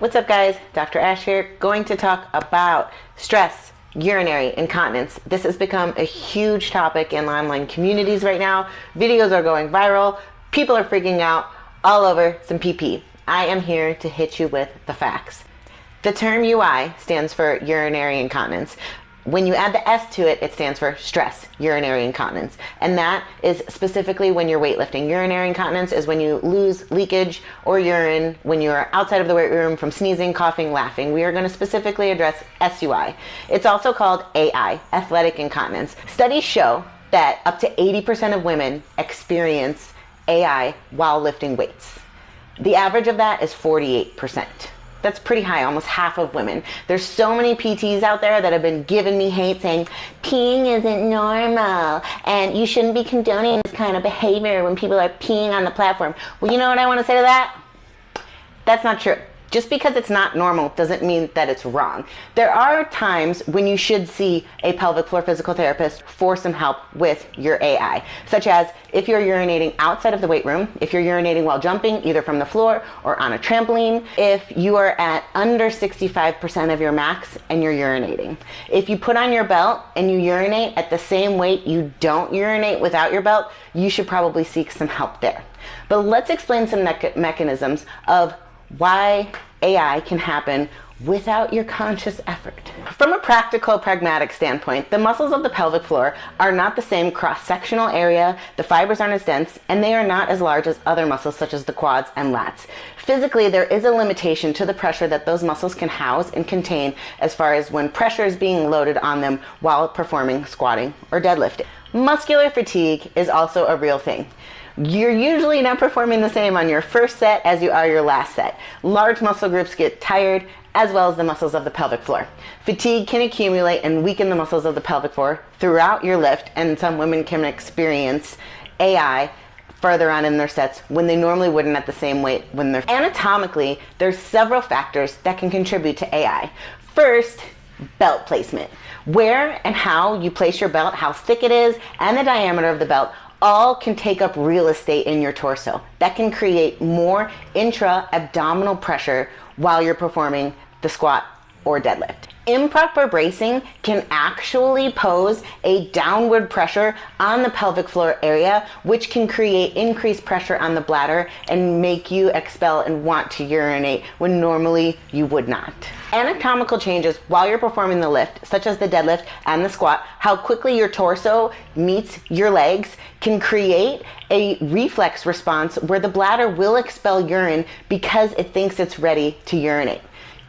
What's up guys, Dr. Ash here, going to talk about stress, urinary incontinence. This has become a huge topic in online communities right now. Videos are going viral, people are freaking out all over some PP. I am here to hit you with the facts. The term UI stands for urinary incontinence. When you add the S to it, it stands for stress, urinary incontinence. And that is specifically when you're weightlifting. Urinary incontinence is when you lose leakage or urine when you're outside of the weight room from sneezing, coughing, laughing. We are going to specifically address SUI. It's also called AI, athletic incontinence. Studies show that up to 80% of women experience AI while lifting weights. The average of that is 48%. That's pretty high, almost half of women. There's so many PTs out there that have been giving me hate saying, peeing isn't normal, and you shouldn't be condoning this kind of behavior when people are peeing on the platform. Well, you know what I want to say to that? That's not true. Just because it's not normal doesn't mean that it's wrong. There are times when you should see a pelvic floor physical therapist for some help with your AI, such as if you're urinating outside of the weight room, if you're urinating while jumping, either from the floor or on a trampoline, if you are at under 65% of your max and you're urinating. If you put on your belt and you urinate at the same weight you don't urinate without your belt, you should probably seek some help there. But let's explain some mechanisms of why AI can happen without your conscious effort. From a practical, pragmatic standpoint, the muscles of the pelvic floor are not the same cross-sectional area, the fibers aren't as dense, and they are not as large as other muscles such as the quads and lats. Physically, there is a limitation to the pressure that those muscles can house and contain as far as when pressure is being loaded on them while performing squatting or deadlifting. Muscular fatigue is also a real thing. You're usually not performing the same on your first set as you are your last set. Large muscle groups get tired, as well as the muscles of the pelvic floor. Fatigue can accumulate and weaken the muscles of the pelvic floor throughout your lift, and some women can experience AI further on in their sets when they normally wouldn't at the same weight when they're... Anatomically, there's several factors that can contribute to AI. First, belt placement. Where and how you place your belt, how thick it is, and the diameter of the belt all can take up real estate in your torso. That can create more intra-abdominal pressure while you're performing the squat or deadlift. Improper bracing can actually pose a downward pressure on the pelvic floor area, which can create increased pressure on the bladder and make you expel and want to urinate when normally you would not. Anatomical changes while you're performing the lift, such as the deadlift and the squat, how quickly your torso meets your legs, can create a reflex response where the bladder will expel urine because it thinks it's ready to urinate.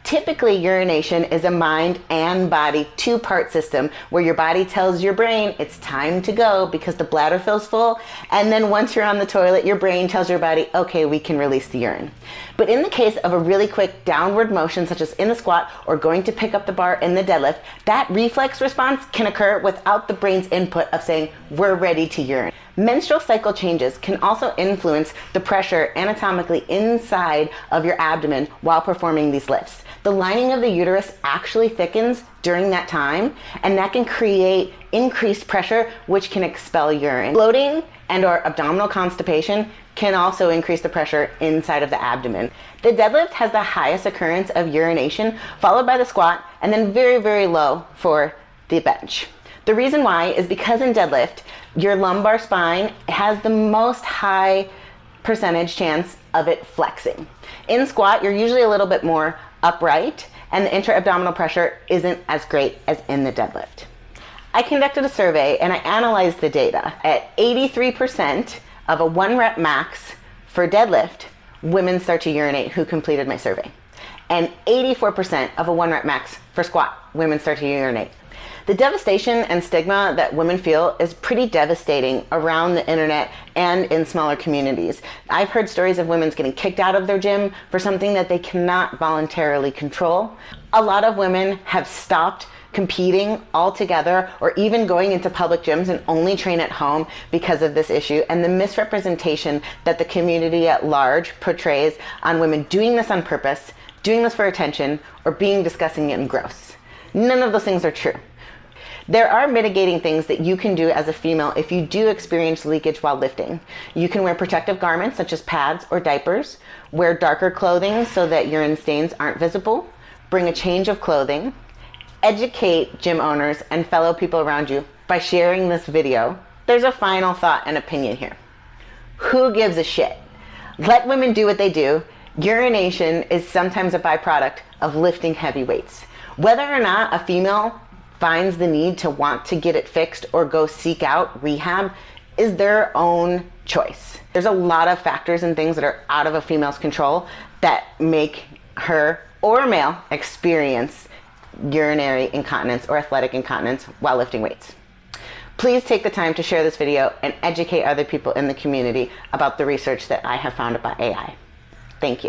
Typically, urination is a mind and body two-part system where your body tells your brain it's time to go because the bladder feels full, and then once you're on the toilet, your brain tells your body, okay, we can release the urine. But in the case of a really quick downward motion, such as in the squat or going to pick up the bar in the deadlift, that reflex response can occur without the brain's input of saying, we're ready to urinate. Menstrual cycle changes can also influence the pressure anatomically inside of your abdomen while performing these lifts. The lining of the uterus actually thickens during that time, and that can create increased pressure, which can expel urine. Bloating and or abdominal constipation can also increase the pressure inside of the abdomen. The deadlift has the highest occurrence of urination, followed by the squat, and then very, very low for the bench. The reason why is because in deadlift, your lumbar spine has the most high percentage chance of it flexing. In squat, you're usually a little bit more upright, and the intra-abdominal pressure isn't as great as in the deadlift. I conducted a survey and I analyzed the data. At 83% of a 1 rep max for deadlift, women start to urinate who completed my survey. And 84% of a 1 rep max for squat, women start to urinate. The devastation and stigma that women feel is pretty devastating around the internet and in smaller communities. I've heard stories of women getting kicked out of their gym for something that they cannot voluntarily control. A lot of women have stopped competing altogether or even going into public gyms and only train at home because of this issue and the misrepresentation that the community at large portrays on women doing this on purpose, doing this for attention, or being disgusting and gross. None of those things are true. There are mitigating things that you can do as a female if you do experience leakage while lifting. You can wear protective garments such as pads or diapers, wear darker clothing so that urine stains aren't visible, bring a change of clothing, educate gym owners and fellow people around you by sharing this video. There's a final thought and opinion here. Who gives a shit? Let women do what they do. Urination is sometimes a byproduct of lifting heavy weights. Whether or not a female finds the need to want to get it fixed or go seek out rehab is their own choice. There's a lot of factors and things that are out of a female's control that make her or male experience urinary incontinence or athletic incontinence while lifting weights. Please take the time to share this video and educate other people in the community about the research that I have found about AI. Thank you.